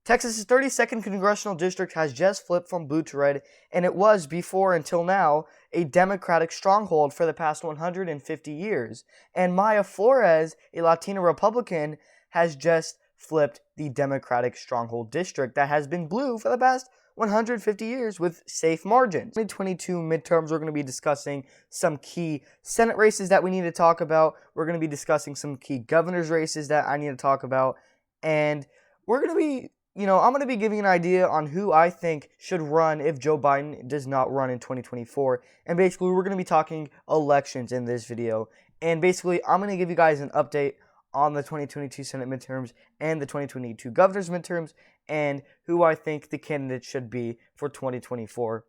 Texas's 32nd congressional district has just flipped from blue to red, and it was before until now a Democratic stronghold for the past 150 years. And Maya Flores, a Latina Republican, has just flipped the Democratic stronghold district that has been blue for the past 150 years with safe margins. 2022 midterms, we're going to be discussing some key Senate races that we need to talk about. We're going to be discussing some key governor's races that I need to talk about. And we're going to be, I'm going to be giving an idea on who I think should run if Joe Biden does not run in 2024. And basically, we're going to be talking elections in this video. And basically, I'm going to give you guys an update on the 2022 Senate midterms and the 2022 governor's midterms and who I think the candidates should be for 2024.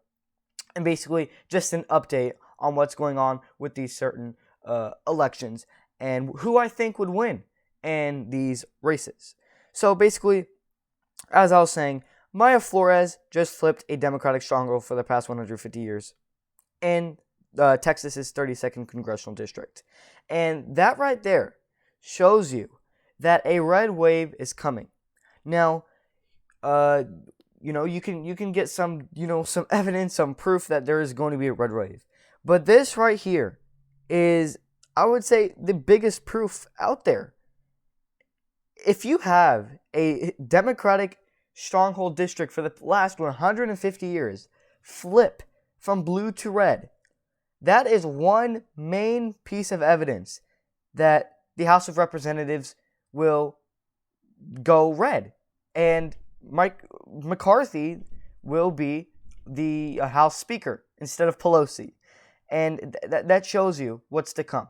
And basically, just an update on what's going on with these certain elections and who I think would win in these races. So basically, as I was saying, Maya Flores just flipped a Democratic stronghold for the past 150 years in Texas's 32nd congressional district. And that right there shows you that a red wave is coming. Now, you can get some evidence, some proof that there is going to be a red wave. But this right here is, I would say, the biggest proof out there. If you have a Democratic stronghold district for the last 150 years flip from blue to red, that is one main piece of evidence that the House of Representatives will go red. And Mike McCarthy will be the House Speaker instead of Pelosi. And that shows you what's to come.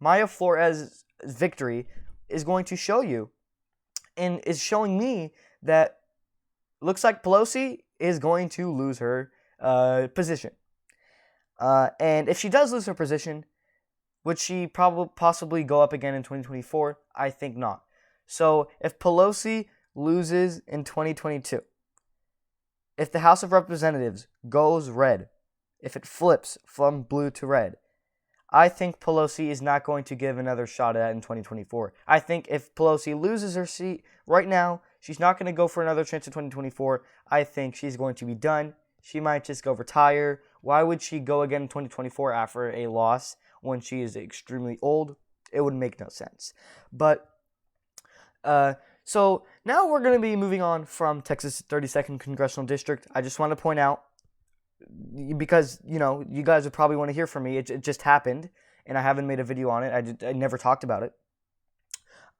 Maya Flores' victory is going to show you and is showing me that looks like Pelosi is going to lose her position. And if she does lose her position, would she possibly go up again in 2024? I think not. So if Pelosi loses in 2022, if the House of Representatives goes red, if it flips from blue to red, I think Pelosi is not going to give another shot at it in 2024. I think if Pelosi loses her seat right now, she's not going to go for another chance in 2024. I think she's going to be done. She might just go retire. Why would she go again in 2024 after a loss when she is extremely old? It would make no sense. But, so now we're going to be moving on from Texas' 32nd Congressional District. I just want to point out, because, you guys would probably want to hear from me. It just happened, and I haven't made a video on it. I never talked about it.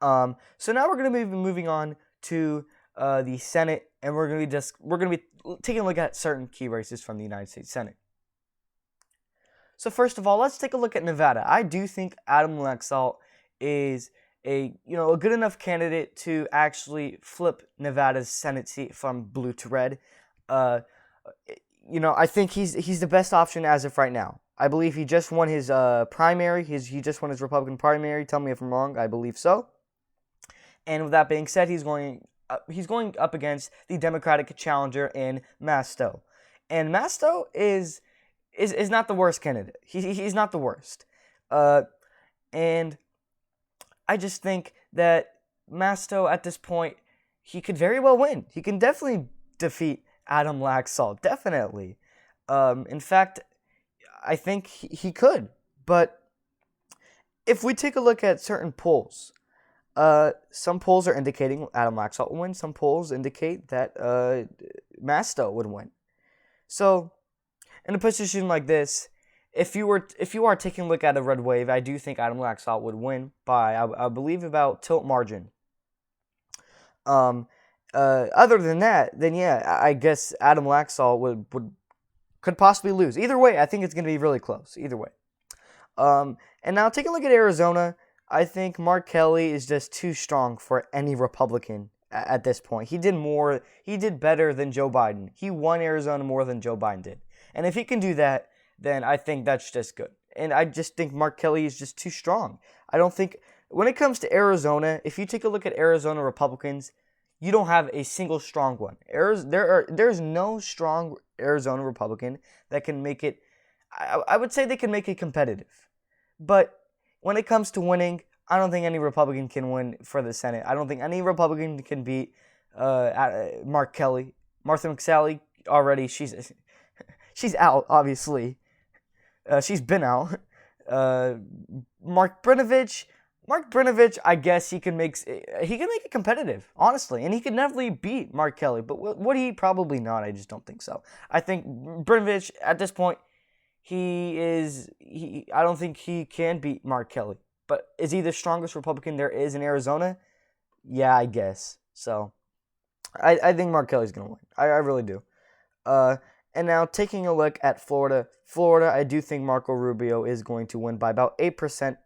So now we're going to be moving on to the Senate, and we're going to be taking a look at certain key races from the United States Senate. So first of all, let's take a look at Nevada. I do think Adam Laxalt is a good enough candidate to actually flip Nevada's Senate seat from blue to red. I think he's the best option as of right now. I believe he just won his primary. He just won his Republican primary. Tell me if I'm wrong. I believe so. And with that being said, he's going up against the Democratic challenger in Masto. And Masto is not the worst candidate. He's not the worst. And I just think that Masto at this point, he could very well win. He can definitely defeat Adam Laxalt. Definitely. In fact, I think he could. But if we take a look at certain polls, some polls are indicating Adam Laxalt will win. Some polls indicate that Masto would win. So, in a position like this, if you are taking a look at a red wave, I do think Adam Laxalt would win by I believe about tilt margin. Other than that, then yeah, I guess Adam Laxalt could possibly lose. Either way, I think it's going to be really close. Either way. And now take a look at Arizona. I think Mark Kelly is just too strong for any Republican at this point. He did better than Joe Biden. He won Arizona more than Joe Biden did. And if he can do that, then I think that's just good. And I just think Mark Kelly is just too strong. I don't think, when it comes to Arizona, if you take a look at Arizona Republicans, you don't have a single strong one. There's no strong Arizona Republican that can make it, I would say they can make it competitive. But when it comes to winning, I don't think any Republican can win for the Senate. I don't think any Republican can beat Mark Kelly. Martha McSally already she's out, obviously. She's been out. Uh, Mark Brinovich. Mark Brinovich, I guess he can make it competitive, honestly, and he could definitely beat Mark Kelly. But would he? Probably not. I just don't think so. I think Brinovich at this point, he is. I don't think he can beat Mark Kelly. But is he the strongest Republican there is in Arizona? Yeah, I guess. So I think Mark Kelly's gonna win. I really do. Uh, and now taking a look at Florida. Florida, I do think Marco Rubio is going to win by about 8%.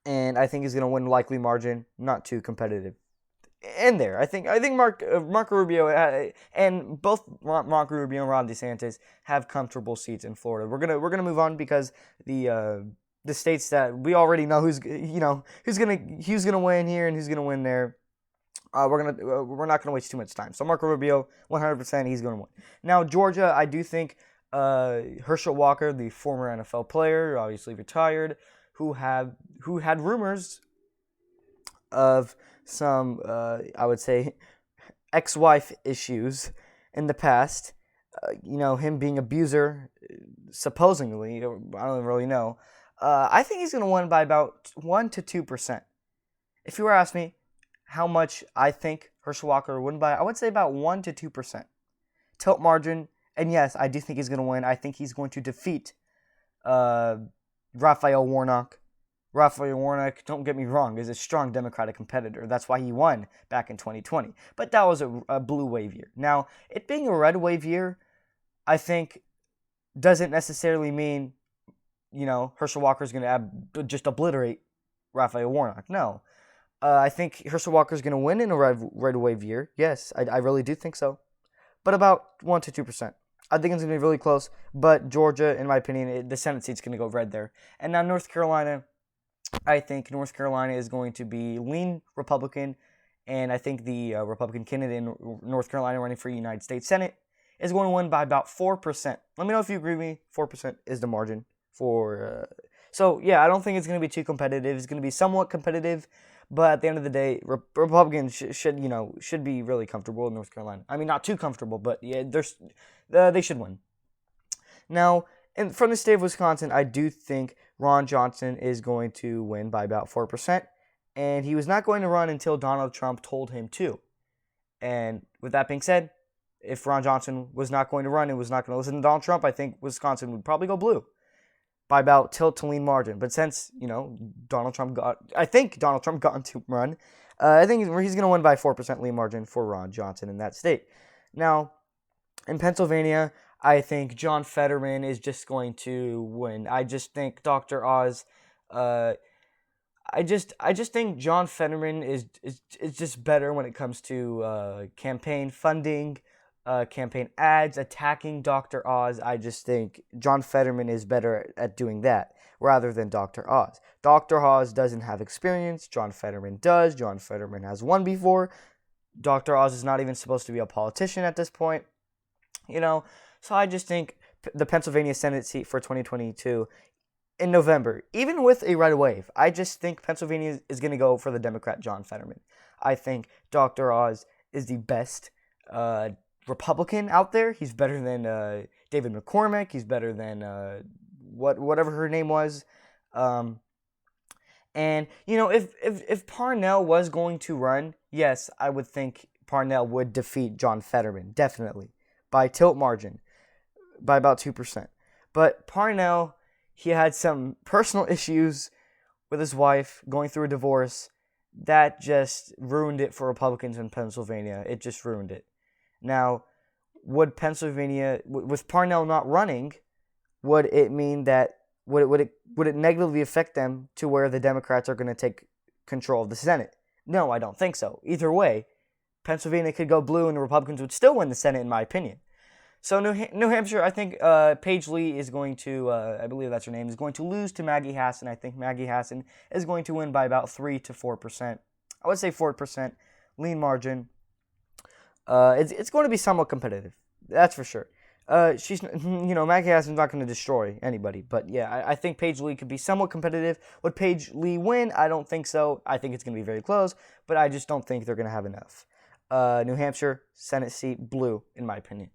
And I think he's going to win likely margin, not too competitive. In there, I think Marco Rubio and both Marco Rubio and Ron DeSantis have comfortable seats in Florida. We're gonna move on because the states that we already know who's gonna win here and who's gonna win there. We're not gonna waste too much time. So Marco Rubio, 100%, he's gonna win. Now Georgia, I do think Herschel Walker, the former NFL player, obviously retired, who had rumors of some, I would say, ex-wife issues in the past. Him being abuser, supposedly. I don't really know. I think he's going to win by about 1 to 2%. If you were to ask me how much I think Herschel Walker would win by, I would say about 1 to 2%. Tilt margin, and yes, I do think he's going to win. I think he's going to defeat Raphael Warnock. Raphael Warnock, don't get me wrong, is a strong Democratic competitor. That's why he won back in 2020. But that was a blue wave year. Now, it being a red wave year, I think, doesn't necessarily mean, Herschel Walker is going to just obliterate Raphael Warnock. No. I think Herschel Walker is going to win in a red wave year. Yes, I really do think so. But about 1 to 2%. I think it's going to be really close. But Georgia, in my opinion, the Senate seat's going to go red there. And now North Carolina. I think North Carolina is going to be lean Republican, and I think the Republican candidate in North Carolina running for United States Senate is going to win by about 4%. Let me know if you agree with me. 4% is the margin for. So yeah, I don't think it's going to be too competitive. It's going to be somewhat competitive, but at the end of the day, Republicans should be really comfortable in North Carolina. I mean, not too comfortable, but yeah, they should win. Now, from the state of Wisconsin, I do think Ron Johnson is going to win by about 4%, and he was not going to run until Donald Trump told him to. And with that being said, if Ron Johnson was not going to run and was not going to listen to Donald Trump, I think Wisconsin would probably go blue by about tilt to lean margin. But since, Donald Trump got to run, I think he's going to win by 4% lean margin for Ron Johnson in that state. Now, in Pennsylvania, I think John Fetterman is just going to win. I just think Dr. Oz. I just think John Fetterman is just better when it comes to campaign funding, campaign ads, attacking Dr. Oz. I just think John Fetterman is better at doing that rather than Dr. Oz. Dr. Oz doesn't have experience. John Fetterman does. John Fetterman has won before. Dr. Oz is not even supposed to be a politician at this point. So I just think the Pennsylvania Senate seat for 2022 in November, even with a red wave, I just think Pennsylvania is going to go for the Democrat John Fetterman. I think Dr. Oz is the best Republican out there. He's better than David McCormick. He's better than whatever her name was. And if Parnell was going to run, yes, I would think Parnell would defeat John Fetterman, definitely, by tilt margin, by about 2%. But Parnell, he had some personal issues with his wife, going through a divorce. That just ruined it for Republicans in Pennsylvania. It just ruined it. Now, would Pennsylvania, with Parnell not running, would it mean that, would it negatively affect them to where the Democrats are going to take control of the Senate? No, I don't think so. Either way, Pennsylvania could go blue and the Republicans would still win the Senate, in my opinion. So New Hampshire, I think Paige Lee is going to, I believe that's her name, is going to lose to Maggie Hassan. I think Maggie Hassan is going to win by about 3 to 4%. I would say 4%, lean margin. It's going to be somewhat competitive, that's for sure. Maggie Hassan's not going to destroy anybody. But yeah, I think Paige Lee could be somewhat competitive. Would Paige Lee win? I don't think so. I think it's going to be very close, but I just don't think they're going to have enough. New Hampshire, Senate seat, blue, in my opinion.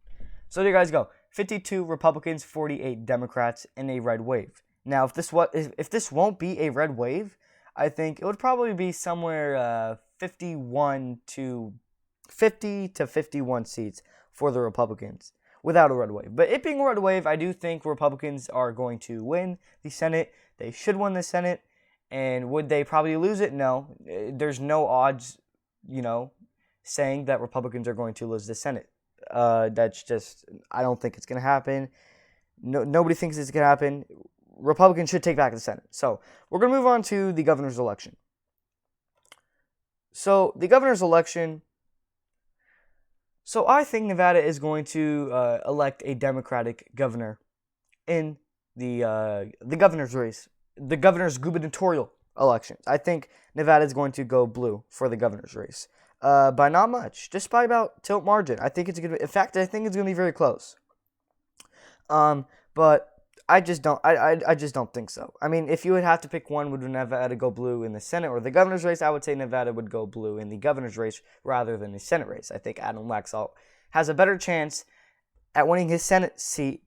So there you guys go. 52 Republicans, 48 Democrats in a red wave. Now, if this won't be a red wave, I think it would probably be somewhere 50 to 51 seats for the Republicans without a red wave. But it being a red wave, I do think Republicans are going to win the Senate. They should win the Senate. And would they probably lose it? No. There's no odds, saying that Republicans are going to lose the Senate. That's just, I don't think it's going to happen. Nobody thinks it's going to happen. Republicans should take back the Senate. So we're going to move on to the governor's election. So the governor's election, so I think Nevada is going to elect a Democratic governor in the governor's race, the governor's gubernatorial elections. I think Nevada is going to go blue for the governor's race. By not much, just by about tilt margin. I think it's going to be, in fact, I think it's going to be very close. But I just don't think so. I mean, if you would have to pick one, would Nevada go blue in the Senate or the governor's race? I would say Nevada would go blue in the governor's race rather than the Senate race. I think Adam Laxalt has a better chance at winning his Senate seat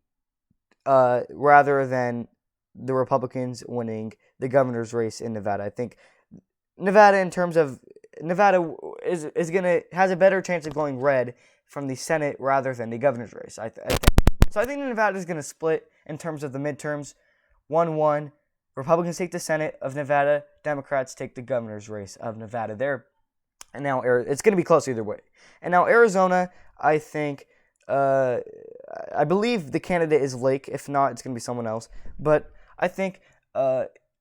rather than the Republicans winning the governor's race in Nevada. I think Nevada, in terms of Nevada, has a better chance of going red from the Senate rather than the governor's race. I think. So I think Nevada is going to split in terms of the midterms, 1-1. Republicans take the Senate of Nevada. Democrats take the governor's race of Nevada there. And now it's going to be close either way. And now Arizona, I think, I believe the candidate is Lake. If not, it's going to be someone else. But I think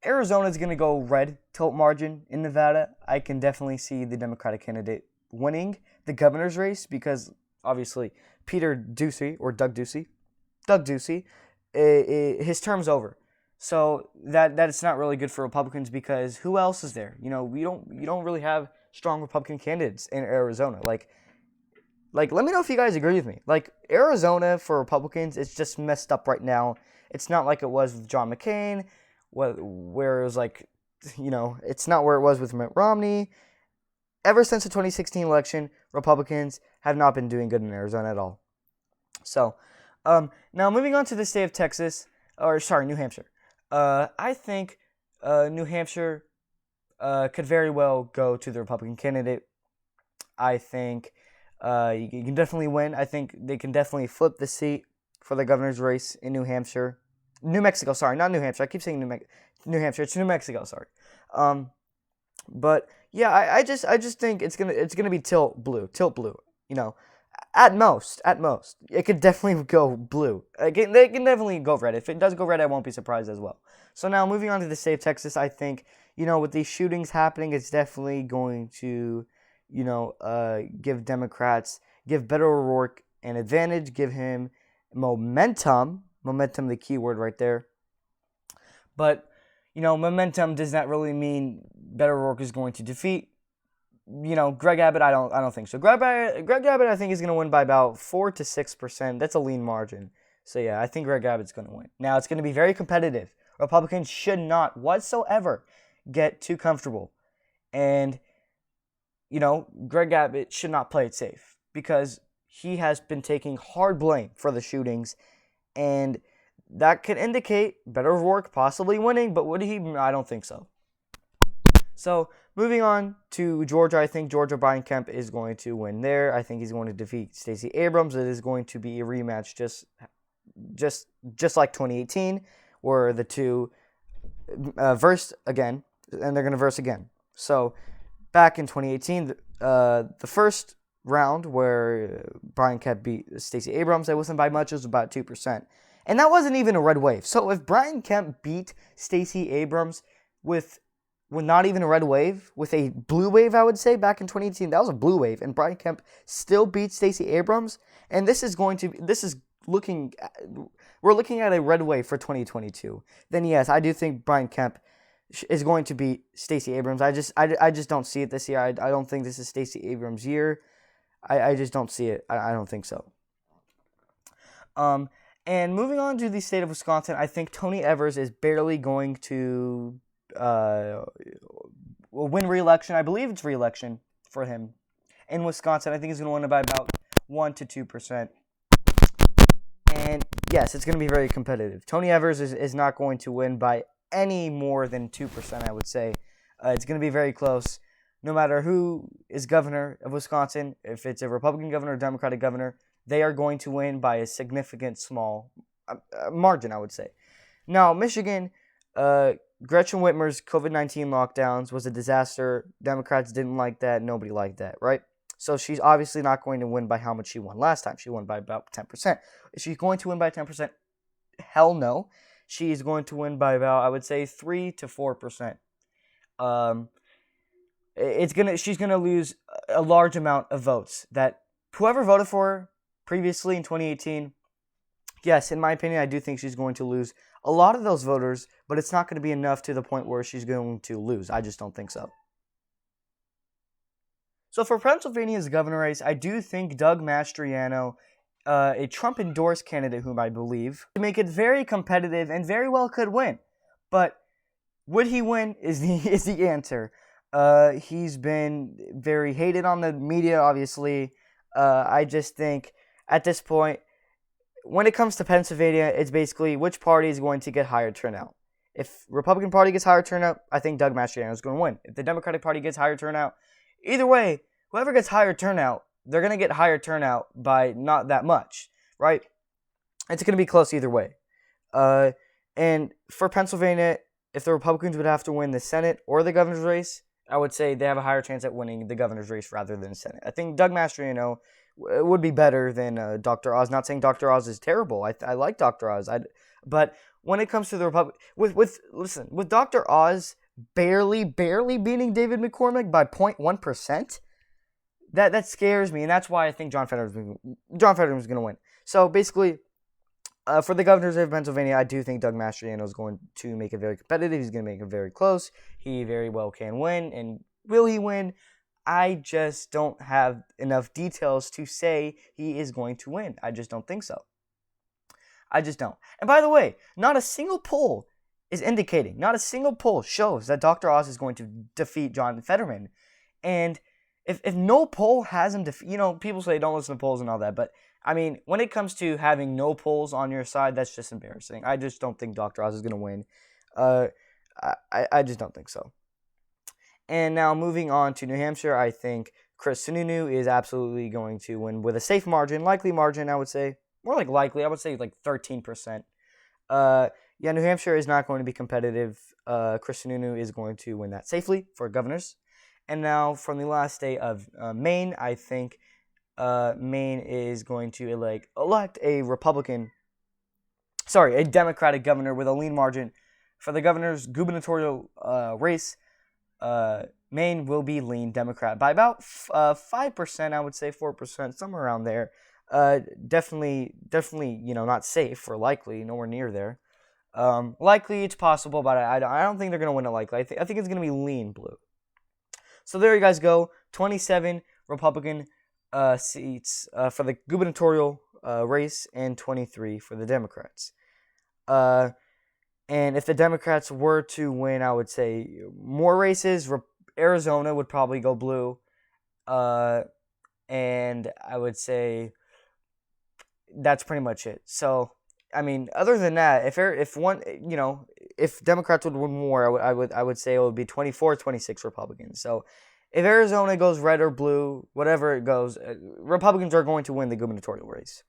Arizona is going to go red tilt margin in Nevada. I can definitely see the Democratic candidate winning the governor's race because obviously Peter Ducey or Doug Ducey, his term's over. So that's not really good for Republicans because who else is there? You don't really have strong Republican candidates in Arizona. Like let me know if you guys agree with me. Like Arizona for Republicans, it's just messed up right now. It's not like it was with John McCain, where it was like, it's not where it was with Mitt Romney. Ever since the 2016 election, Republicans have not been doing good in Arizona at all. So, now moving on to the state of New Hampshire. I think New Hampshire could very well go to the Republican candidate. I think you can definitely win. I think they can definitely flip the seat for the governor's race in New Hampshire. New Mexico, sorry, not New Hampshire. I keep saying New Hampshire. It's New Mexico, sorry. But yeah, I just think it's gonna be tilt blue. At most, it could definitely go blue. They can definitely go red. If it does go red, I won't be surprised as well. So now moving on to the state of Texas, I think with these shootings happening, it's definitely going to give Beto O'Rourke an advantage, give him momentum, the key word right there. But momentum does not really mean Beto O'Rourke is going to defeat Greg Abbott. I don't think so. Greg Abbott I think is going to win by about 4 to 6%. That's a lean margin. So yeah, I think Greg Abbott's going to win. Now it's going to be very competitive. Republicans should not whatsoever get too comfortable. And Greg Abbott should not play it safe because he has been taking hard blame for the shootings, and that could indicate Beto O'Rourke possibly winning, but would he? I don't think so. So, moving on to Georgia, I think Georgia Brian Kemp is going to win there. I think he's going to defeat Stacey Abrams. It is going to be a rematch just like 2018, where the two versed again, and they're going to verse again. So, back in 2018, the first round where Brian Kemp beat Stacey Abrams, it wasn't by much, it was about 2%. And that wasn't even a red wave. So if Brian Kemp beat Stacey Abrams with not even a red wave, with a blue wave, I would say, back in 2018, that was a blue wave, and Brian Kemp still beat Stacey Abrams, and we're looking at a red wave for 2022, then yes, I do think Brian Kemp is going to beat Stacey Abrams. I just don't see it this year. I don't think this is Stacey Abrams' year. I just don't see it. I don't think so. And moving on to the state of Wisconsin, I think Tony Evers is barely going to win re-election. I believe it's re-election for him in Wisconsin. I think he's going to win by about 1 to 2%. And yes, it's going to be very competitive. Tony Evers is not going to win by any more than 2%, I would say. It's going to be very close. No matter who is governor of Wisconsin, if it's a Republican governor or Democratic governor, they are going to win by a significant small margin, I would say. Now, Michigan, Gretchen Whitmer's COVID-19 lockdowns was a disaster. Democrats didn't like that. Nobody liked that, right? So she's obviously not going to win by how much she won last time. She won by about 10%. Is she going to win by 10%? Hell no. She's going to win by about, I would say, 3 to 4%. She's gonna lose a large amount of votes. That whoever voted for her previously in 2018, yes, in my opinion, I do think she's going to lose a lot of those voters, but it's not going to be enough to the point where she's going to lose. I just don't think so. So for Pennsylvania's governor race, I do think Doug Mastriano, a Trump-endorsed candidate whom I believe, to make it very competitive and very well could win. But would he win is the answer. He's been very hated on the media, obviously. I just think at this point, when it comes to Pennsylvania, it's basically which party is going to get higher turnout. If Republican Party gets higher turnout, I think Doug Mastriano is going to win. If the Democratic Party gets higher turnout, either way, whoever gets higher turnout, they're going to get higher turnout by not that much, right? It's going to be close either way. And for Pennsylvania, if the Republicans would have to win the Senate or the governor's race, I would say they have a higher chance at winning the governor's race rather than the Senate. I think Doug Mastriano would be better than Dr. Oz. Not saying Dr. Oz is terrible. I like Dr. Oz. But when it comes to the Republic, with Dr. Oz barely beating David McCormick by 0.1%, that scares me, and that's why I think John Fetterman is going to win. So basically, for the governors of Pennsylvania, I do think Doug Mastriano is going to make it very competitive. He's going to make it very close. He very well can win. And will he win? I just don't have enough details to say he is going to win. I just don't think so. I just don't. And by the way, not a single poll is indicating, not a single poll shows that Dr. Oz is going to defeat John Fetterman. And if no poll has him defeat, people say don't listen to polls and all that, but I mean, when it comes to having no polls on your side, that's just embarrassing. I just don't think Dr. Oz is going to win. I just don't think so. And now moving on to New Hampshire, I think Chris Sununu is absolutely going to win with a safe margin, likely margin, I would say. More like likely, I would say like 13%. New Hampshire is not going to be competitive. Chris Sununu is going to win that safely for governors. And now from the last state of Maine, I think Maine is going to elect a Democratic governor with a lean margin. For the governor's gubernatorial race, Maine will be lean Democrat by about 5%, I would say 4%, somewhere around there. Definitely, not safe or likely, nowhere near there. Likely, it's possible, but I don't think they're going to win it likely. I think it's going to be lean blue. So there you guys go, 27 Republican seats for the gubernatorial race and 23 for the Democrats. And if the Democrats were to win, I would say more races. Arizona would probably go blue. And I would say that's pretty much it. So, I mean, other than that, if Democrats would win more, I would say it would be 24, 26 Republicans. So, if Arizona goes red or blue, whatever it goes, Republicans are going to win the gubernatorial race.